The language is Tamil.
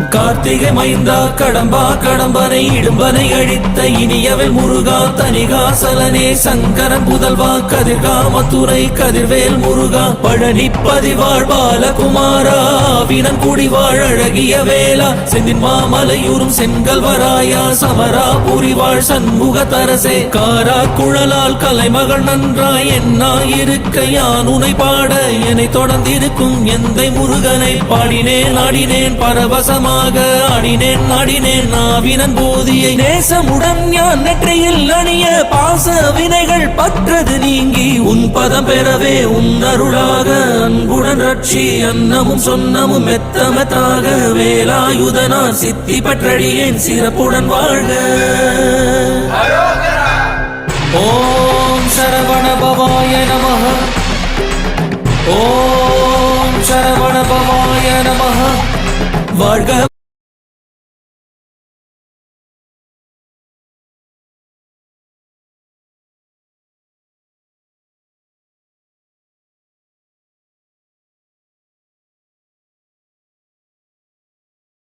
கார்த்திகை மைந்தா கடம்பா கடம்பனை இடும்பனை அழித்த இனியவன் முருகா தனிகாசலனே சங்கரன் புதல்வா கதிர்கா மத்துரை கதிர்வேல் முருகா பழனி பதிவாழ் பாலகுமாரா வினன் குடிவாழ் அழகிய வேளா செந்தின் மாமலையூரும் செங்கல்வராயா சமரா புரிவாழ் சண்முக தரசே காரா குழலால் கலைமகள் நன்றாய் என்னாயிருக்க யான் உனை பாட என்னை தொடர்ந்திருக்கும் எந்தை முருகனை பாடினேன் ஆடினேன் பரவசமாக ஆடினேன் நாடினேன் நாவினன் போதியை நேசமுடன் ஞான் நெற்றியில் அணிய பாச வினைகள் பற்றது நீங்கி உன் பதம் பெறவே உன் அருளாக அன்புடன் ரட்சி அன்னமும் சொன்னமும் மெத்தமத்தாக வேலாயுதனார் சித்தி பற்றடியேன் சிறப்புடன் வாழ்க. ஓம் சரவண பவாய நமஹ. ஓம் சரவண பவாய நமஹ. வாழ்க.